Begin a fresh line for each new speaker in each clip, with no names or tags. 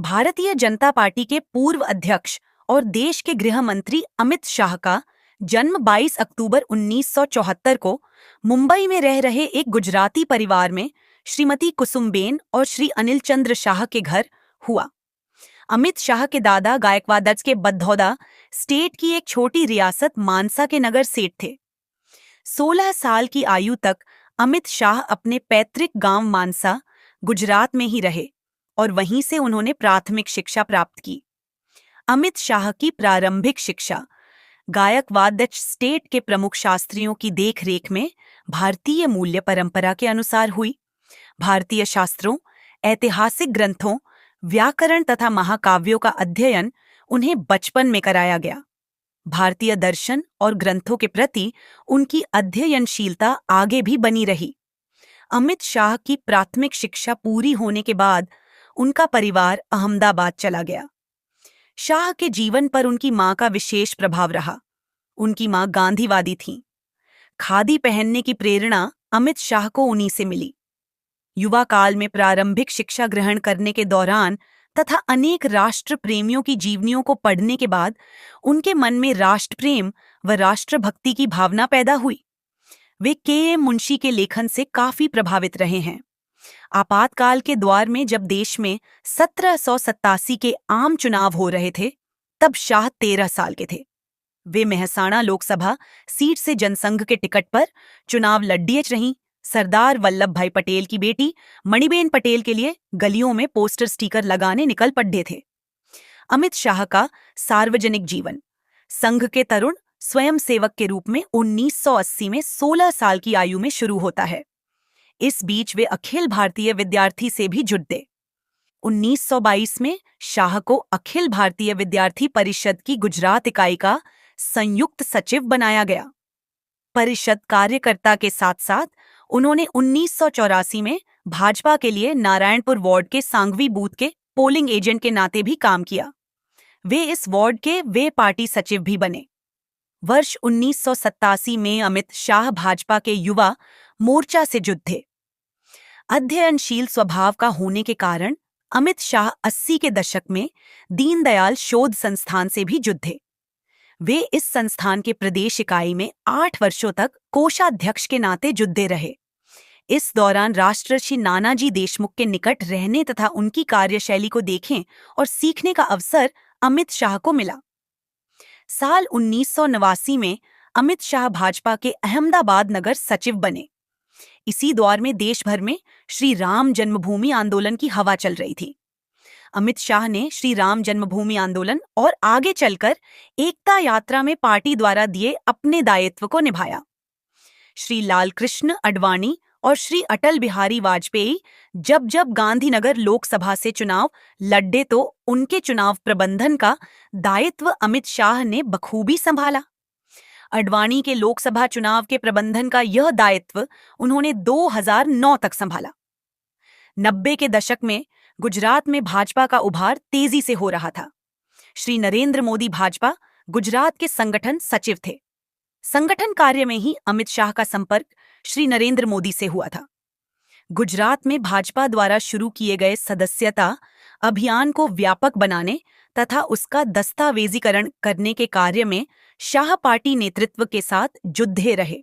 Bharatiya Janata party के पूर्व अध्यक्ष और देश के गृह मंत्री अमित शाह का जन्म 22 अक्टूबर 1974 को मुंबई में रह रहे एक गुजराती परिवार में श्रीमती कुसुमबेन और श्री अनिल चंद्र शाह के घर हुआ। अमित शाह के दादा गायकवाड़ के बड़ौदा स्टेट की एक छोटी रियासत मानसा के नगर सेठ थे। 16 साल की आयु तक अमित शाह अपने पैतृक गांव मानसा, गुजरात में ही रहे और वहीं से उन्होंने प्राथमिक शिक्षा प्राप्त की। अमित शाह की प्रारंभिक शिक्षा गायकवाड़ स्टेट के प्रमुख शास्त्रियों की देखरेख में भारतीय मूल्य परंपरा के अनुसार हुई। भारतीय शास्त्रों, ऐतिहासिक ग्रंथों, व्याकरण तथा महाकाव्यों का अध्ययन उन्हें बचपन में कराया गया। भारतीय दर्शन और ग्रंथों के प्रति उनकी अध्ययनशीलता आगे भी बनी रही। अमित शाह की प्राथमिक शिक्षा पूरी होने के बाद उनका परिवार अहमदाबाद चला गया। शाह के जीवन पर उनकी मां का विशेष प्रभाव रहा। उनकी मां गांधीवादी थीं। खादी पहनने की प्रेरणा अमित शाह को उन्हीं से मिली। युवा काल में प्रारंभिक शिक्षा ग्रहण करने के दौरान तथा अनेक राष्ट्र प्रेमियों की जीवनियों को पढ़ने के बाद उनके मन में राष्ट्र प्रेम व राष्ट्रभक्ति की भावना पैदा हुई। वे के.एम. मुंशी के लेखन से काफी प्रभावित रहे हैं। आपातकाल के दौर में जब देश में 1787 के आम चुनाव हो रहे थे, तब शाह 13 साल के थे। वे मेहसाणा लोकसभा सीट से जनसंघ के टिकट पर चुनाव लड़ी रहीं। सरदार वल्लभ भाई पटेल की बेटी मणिबेन पटेल के लिए गलियों में पोस्टर स्टिकर लगाने निकल पड़े थे। अमित शाह का सार्वजनिक जीवन संघ के तरुण स्वयंसेवक के रूप में 1980 में 16 साल की आयु में शुरू होता है। इस बीच वे अखिल भारतीय विद्यार्थी से भी जुड़ गए। 1922 में शाह को अखिल भारतीय विद्यार्थी परिषद की गुजरात इकाई का संयुक्त सचिव बनाया गया। परिषद कार्यकर्ता के साथ साथ उन्होंने 1984 में भाजपा के लिए नारायणपुर वार्ड के सांगवी बूथ के पोलिंग एजेंट के नाते भी काम किया। वे इस वार्ड के पार्टी सचिव भी बने। वर्ष 1987 में अमित शाह भाजपा के युवा मोर्चा से जुड़ थे। अध्ययनशील स्वभाव का होने के कारण अमित शाह 80 के दशक में दीनदयाल शोध संस्थान से भी जुड़ थे। वे इस संस्थान के प्रदेश इकाई में 8 वर्षों तक कोषाध्यक्ष के नाते जुड़े रहे। इस दौरान राष्ट्रश्री नानाजी देशमुख के निकट रहने तथा उनकी कार्यशैली को देखें और सीखने का अवसर अमित शाह को मिला। साल 1989 में अमित शाह भाजपा के अहमदाबाद नगर सचिव बने। इसी दौर में देश भर में श्री राम जन्मभूमि आंदोलन की हवा चल रही थी। अमित शाह ने श्री राम जन्मभूमि आंदोलन और आगे चलकर एकता यात्रा में पार्टी द्वारा दिए अपने दायित्व को निभाया। श्री लालकृष्ण आडवाणी और श्री अटल बिहारी वाजपेयी जब गांधीनगर लोकसभा से चुनाव लड़े तो उनके चुनाव प्रबंधन का दायित्व अमित शाह ने बखूबी संभाला। आडवाणी के लोकसभा चुनाव के प्रबंधन का यह दायित्व उन्होंने 2009 तक संभाला। 90 के दशक में गुजरात में भाजपा का उभार तेजी से हो रहा था। श्री नरेंद्र मोदी भाजपा गुजरात के संगठन सचिव थे। संगठन कार्य में ही अमित शाह का संपर्क श्री नरेंद्र मोदी से हुआ था। गुजरात में भाजपा द्वारा शुरू किए गए सदस्यता अभियान को व्यापक बनाने तथा उसका दस्तावेजीकरण करने के कार्य में शाह पार्टी नेतृत्व के साथ जुड़े रहे।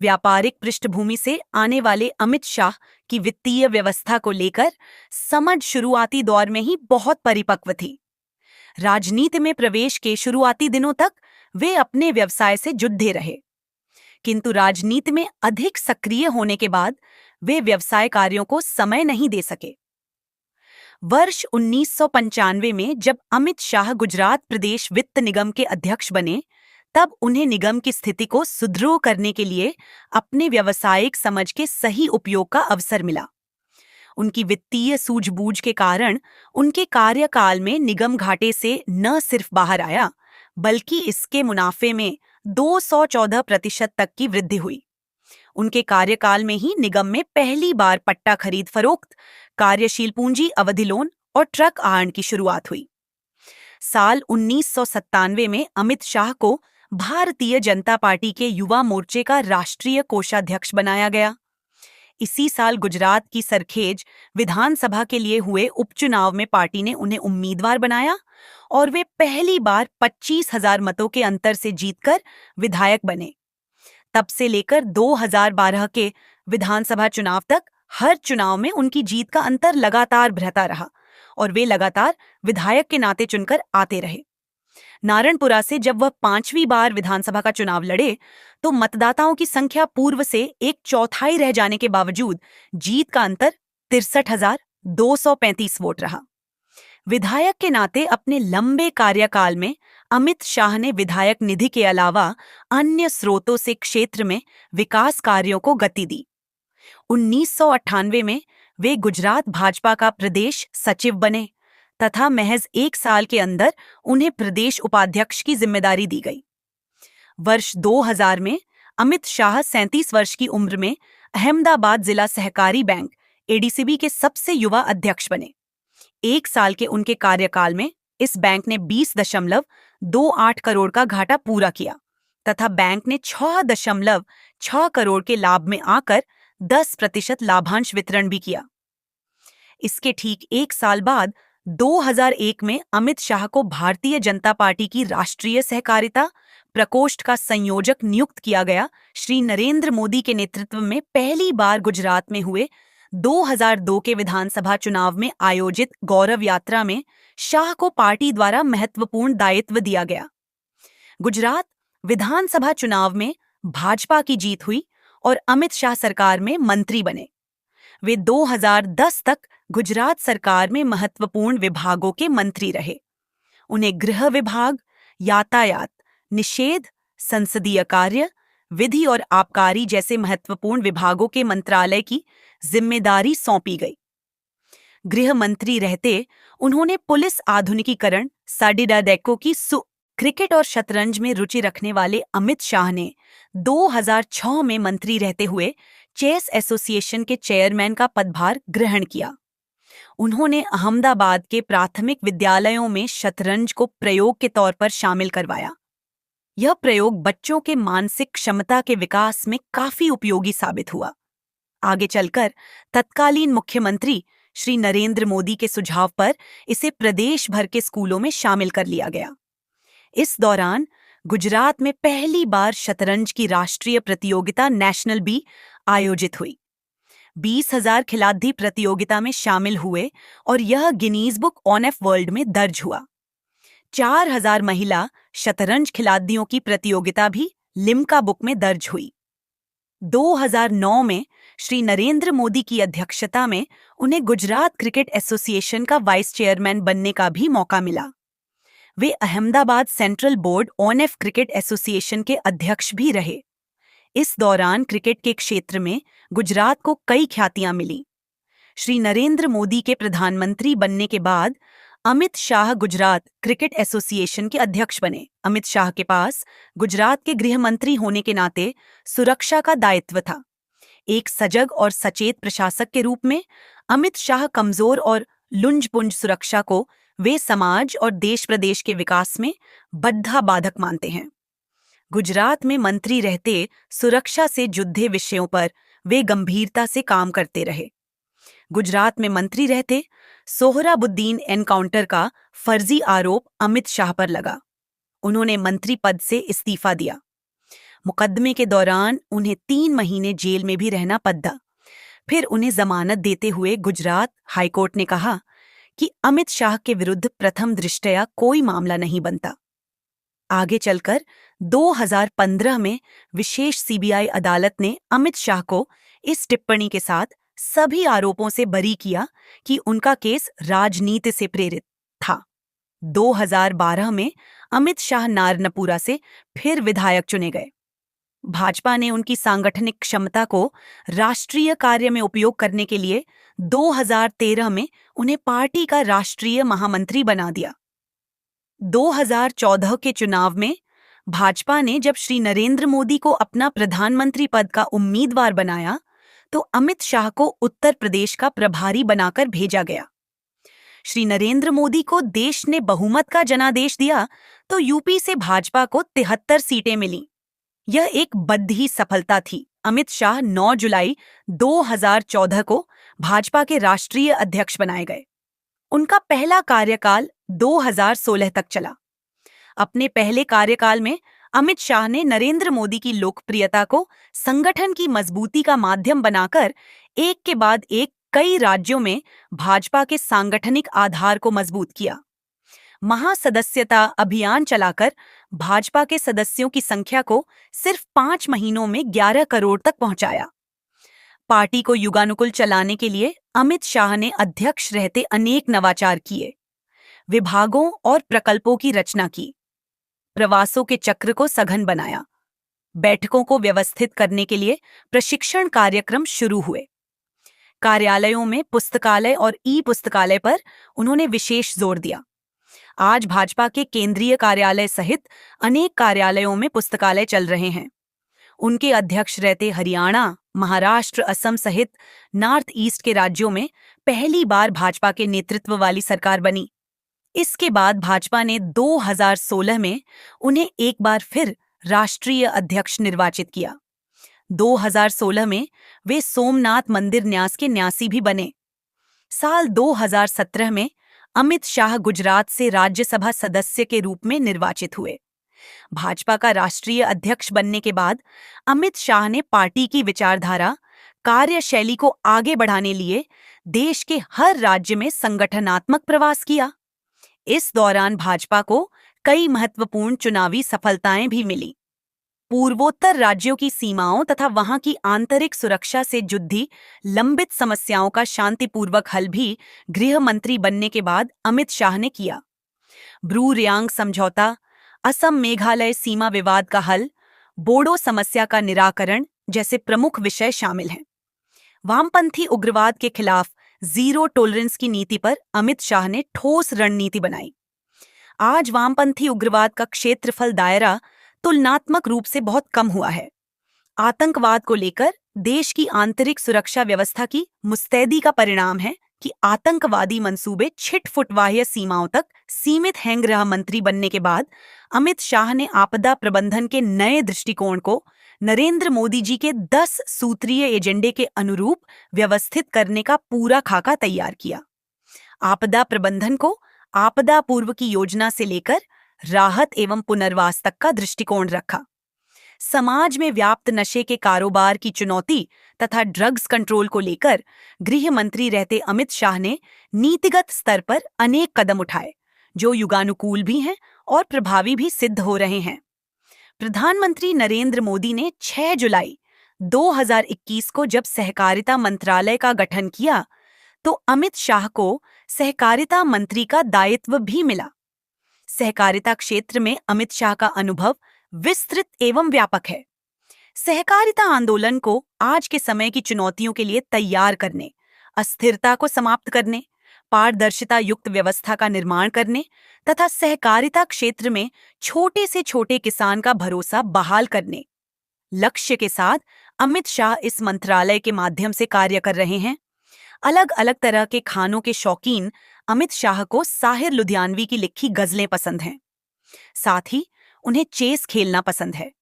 व्यापारिक पृष्ठभूमि से आने वाले अमित शाह की वित्तीय व्यवस्था को लेकर समझ शुरुआती दौर में ही बहुत परिपक्व थी। राजनीति में प्रवेश के शुरुआती दिनों तक वे अपने व्यवसाय से जुड़े रहे, किंतु राजनीति में अधिक सक्रिय होने के बाद वे व्यवसाय कार्यों को समय नहीं दे सके। वर्ष 1995 में जब अमित शाह गुजरात प्रदेश वित्त निगम के अध्यक्ष बने, तब उन्हें निगम की स्थिति को सुदृढ़ करने के लिए अपने व्यावसायिक समझ के सही उपयोग का अवसर मिला। उनकी वित्तीय सूझबूझ के कारण उनके कार्यकाल में निगम घाटे से न सिर्फ बाहर आया, बल्कि इसके मुनाफे में 214% तक की वृद्धि हुई। उनके कार्यकाल में ही निगम में पहली बार पट्टा खरीद फरोख्त, कार्यशील पूंजी अवधि लोन और ट्रक आहरण की शुरुआत हुई। साल 1997 में अमित शाह को भारतीय जनता पार्टी के युवा मोर्चे का राष्ट्रीय कोषाध्यक्ष बनाया गया। इसी साल गुजरात की सरखेज विधानसभा के लिए हुए उपचुनाव में पार्टी ने उन्हें उम्मीदवार बनाया और वे पहली बार 25,000 मतों के अंतर से जीतकर विधायक बने। तब से लेकर 2012 के विधानसभा चुनाव तक हर चुनाव में उनकी जीत का अंतर लगातार बढ़ता रहा और वे लगातार विधायक के नाते चुनकर आते रहे। नारायणपुरा से जब वह 5वीं बार विधानसभा का चुनाव लड़े तो मतदाताओं की संख्या पूर्व से एक चौथाई रह जाने के बावजूद जीत का अंतर 63,235 वोट रहा। विधायक के नाते अपने लंबे कार्यकाल में अमित शाह ने विधायक निधि के अलावा अन्य स्रोतों से क्षेत्र में विकास कार्यों को गति दी। 1998 में वे गुजरात भाजपा का प्रदेश सचिव बने तथा महज 1 साल के अंदर उन्हें प्रदेश उपाध्यक्ष की जिम्मेदारी दी गई। वर्ष 2000 में अमित शाह 37 वर्ष की उम्र में अहमदाबाद जिला सहकारी बैंक एडीसीबी के सबसे युवा अध्यक्ष बने। 1 साल के उनके कार्यकाल में इस बैंक ने 20.28 करोड़ का घाटा पूरा किया तथा बैंक ने 6.6 करोड़ के लाभ में आकर 10% लाभांश वितरण भी किया। इसके ठीक 1 साल बाद 2001 में अमित शाह को भारतीय जनता पार्टी की राष्ट्रीय सहकारिता प्रकोष्ठ का संयोजक नियुक्त किया गया। श्री नरेंद्र मोदी के नेतृत्व में पहली बार गुजरात में हुए 2002 के विधानसभा चुनाव में आयोजित गौरव यात्रा में शाह को पार्टी द्वारा महत्वपूर्ण दायित्व दिया गया। गुजरात विधानसभा चुनाव में भाजपा की जीत हुई और अमित शाह सरकार में मंत्री बने। वे 2010 तक गुजरात सरकार में महत्वपूर्ण विभागों के मंत्री रहे। उन्हें गृह विभाग, यातायात, निषेध, संसदीय कार्य, विधि और आबकारी जैसे महत्वपूर्ण विभागों के मंत्रालय की जिम्मेदारी सौंपी गई। गृह मंत्री रहते उन्होंने पुलिस आधुनिकीकरण, साडिडाडेको की क्रिकेट और शतरंज में रुचि रखने वाले अमित शाह ने 2006 में मंत्री रहते हुए चेस एसोसिएशन के चेयरमैन का पदभार ग्रहण किया। उन्होंने अहमदाबाद के प्राथमिक विद्यालयों में शतरंज को प्रयोग के तौर पर शामिल करवाया। यह प्रयोग बच्चों के मानसिक क्षमता के विकास में काफी उपयोगी साबित हुआ। आगे चलकर तत्कालीन मुख्यमंत्री श्री नरेंद्र मोदी के सुझाव पर इसे प्रदेश भर के स्कूलों में शामिल कर लिया गया। इस दौरान गुजरात में पहली बार शतरंज की राष्ट्रीय प्रतियोगिता नेशनल बी आयोजित हुई। 20,000 खिलाड़ी प्रतियोगिता में शामिल हुए और यह गिनीज बुक ऑफ वर्ल्ड में दर्ज हुआ। 4,000 महिला शतरंज खिलाड़ियों की प्रतियोगिता भी लिम्का बुक में दर्ज हुई। 2009 में श्री नरेंद्र मोदी की अध्यक्षता में उन्हें गुजरात क्रिकेट एसोसिएशन का वाइस चेयरमैन बनने का भी मौका मिला। वे Ahmedabad central board of cricket association के अध्यक्ष भी रहे। इस दौरान क्रिकेट के क्षेत्र में गुजरात को कई ख्यातियां मिली। श्री नरेंद्र मोदी के प्रधानमंत्री बनने के बाद अमित शाह गुजरात क्रिकेट एसोसिएशन के अध्यक्ष बने। अमित शाह के पास गुजरात के गृह मंत्री होने के नाते सुरक्षा का दायित्व था। एक सजग और सचेत प्रशासक के रूप में अमित शाह कमजोर और लुंज-पुंज सुरक्षा को वे समाज और देश प्रदेश के विकास में बद्धा बाधक मानते हैं। गुजरात में मंत्री रहते सुरक्षा से जुड़े विषयों पर वे गंभीरता से काम करते रहे। गुजरात में मंत्री रहते सोहराबुद्दीन एनकाउंटर का फर्जी आरोप अमित शाह पर लगा। उन्होंने मंत्री पद से इस्तीफा दिया। मुकदमे के दौरान उन्हें 3 महीने जेल में भी रहना पड़ा। फिर उन्हें जमानत देते हुए गुजरात हाईकोर्ट ने कहा कि अमित शाह के विरुद्ध प्रथम दृष्टया कोई मामला नहीं बनता। आगे चलकर 2015 में विशेष सीबीआई अदालत ने अमित शाह को इस टिप्पणी के साथ सभी आरोपों से बरी किया कि उनका केस राजनीति से प्रेरित था। 2012 में अमित शाह नारायणपुरा से फिर विधायक चुने गए। भाजपा ने उनकी सांगठनिक क्षमता को राष्ट्रीय कार्य में उपयोग करने के लिए 2013 में उन्हें पार्टी का राष्ट्रीय महामंत्री बना दिया। 2014 के चुनाव में भाजपा ने जब श्री नरेंद्र मोदी को अपना प्रधानमंत्री पद का उम्मीदवार बनाया तो अमित शाह को उत्तर प्रदेश का प्रभारी बनाकर भेजा गया। श्री नरेंद्र मोदी को देश ने बहुमत का जनादेश दिया तो यूपी से भाजपा को 73 सीटें मिलीं। यह एक बड़ी सफलता थी। अमित शाह 9 जुलाई 2014 को भाजपा के राष्ट्रीय अध्यक्ष बनाए गए। उनका पहला कार्यकाल 2016 तक चला। अपने पहले कार्यकाल में अमित शाह ने नरेंद्र मोदी की लोकप्रियता को संगठन की मजबूती का माध्यम बनाकर एक के बाद एक कई राज्यों में भाजपा के सांगठनिक आधार को मजबूत किया। महासदस्यता अभियान चलाकर भाजपा के सदस्यों की संख्या को सिर्फ 5 महीनों में 11 करोड़ तक पहुंचाया। पार्टी को युगानुकुल चलाने के लिए अमित शाह ने अध्यक्ष रहते अनेक नवाचार किए, विभागों और प्रकल्पों की रचना की, प्रवासों के चक्र को सघन बनाया, बैठकों को व्यवस्थित करने के लिए प्रशिक्षण कार्यक्रम शुरू हुए। कार्यालयों में पुस्तकालय और ई-पुस्तकालय पर उन्होंने विशेष जोर दिया। आज भाजपा के केंद्रीय कार्यालय सहित अनेक कार्यालयों में पुस्तकालय चल रहे हैं। उनके अध्यक्ष रहते हरियाणा, महाराष्ट्र, असम सहित नॉर्थ ईस्ट के राज्यों में पहली बार भाजपा के नेतृत्व वाली सरकार बनी। इसके बाद भाजपा ने 2016 में उन्हें एक बार फिर राष्ट्रीय अध्यक्ष निर्वाचित किया। 2016 में वे सोमनाथ मंदिर न्यास के न्यासी भी बने। साल 2017 में अमित शाह गुजरात से राज्यसभा सदस्य के रूप में निर्वाचित हुए। भाजपा का राष्ट्रीय अध्यक्ष बनने के बाद अमित शाह ने पार्टी की विचारधारा, कार्यशैली को आगे बढ़ाने लिए देश के हर राज्य में संगठनात्मक प्रवास किया। इस दौरान भाजपा को कई महत्वपूर्ण चुनावी सफलताएं भी मिली। पूर्वोत्तर राज्यों की सीमाओं तथा वहां की आंतरिक सुरक्षा से जुड़ी लंबित समस्याओं का शांतिपूर्वक हल भी गृह मंत्री बनने के बाद अमित शाह ने किया। ब्रू रियांग समझौता, असम मेघालय सीमा विवाद का हल, बोडो समस्या का निराकरण जैसे प्रमुख विषय शामिल हैं। वामपंथी उग्रवाद के खिलाफ जीरो टॉलरेंस की नीति पर अमित शाह ने ठोस रणनीति बनाई। आज वामपंथी उग्रवाद का क्षेत्रफल दायरा तुलनात्मक रूप से बहुत कम हुआ है। आतंकवाद को लेकर देश की आंतरिक सुरक्षा व्यवस्था की मुस्तैदी का परिणाम है कि आतंकवादी मंसूबे छिट-फुट बाह्य सीमाओं तक सीमित हैं। गृह मंत्री बनने के बाद अमित शाह ने आपदा प्रबंधन के नए दृष्टिकोण को नरेंद्र मोदी जी के 10 सूत्रीय एजेंडे के अनुरूप व्यवस्थित करने का पूरा खाका तैयार किया। आपदा प्रबंधन को आपदा पूर्व की योजना से लेकर राहत एवं पुनर्वास तक का दृष्टिकोण रखा। समाज में व्याप्त नशे के कारोबार की चुनौती तथा ड्रग्स कंट्रोल को लेकर गृह मंत्री रहते अमित शाह ने नीतिगत स्तर पर अनेक कदम उठाए, जो युगानुकूल भी हैं और प्रभावी भी सिद्ध हो रहे हैं। प्रधानमंत्री नरेंद्र मोदी ने 6 जुलाई 2021 को जब सहकारिता मंत्रालय का गठन किया, तो अमित शाह को सहकारिता मंत्री का दायित्व भी मिला। सहकारिता क्षेत्र में अमित शाह का अनुभव विस्तृत एवं व्यापक है। सहकारिता आंदोलन को आज के समय की चुनौतियों के लिए तैयार करने, अस्थिरता को समाप्त करने, पारदर्शिता युक्त व्यवस्था का निर्माण करने तथा सहकारिता क्षेत्र में छोटे से छोटे किसान का भरोसा बहाल करने लक्ष्य के साथ अमित शाह इस मंत्रालय के माध्यम से कार्य कर रहे हैं। अलग अलग तरह के खानों के शौकीन अमित शाह को साहिर लुधियानवी की लिखी गजलें पसंद हैं। साथ ही उन्हें चेस खेलना पसंद है।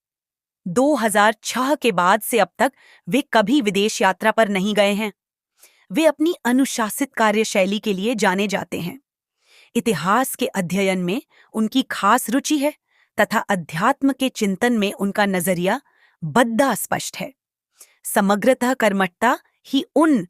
2006 के बाद से अब तक वे कभी विदेश यात्रा पर नहीं गए हैं। वे अपनी अनुशासित कार्यशैली के लिए जाने जाते हैं। इतिहास के अध्ययन में उनकी खास रुचि है तथा अध्यात्म के चिंतन में उनका नजरिया बद्दा स्पष्ट है। समग्रतः कर्मठता ही उन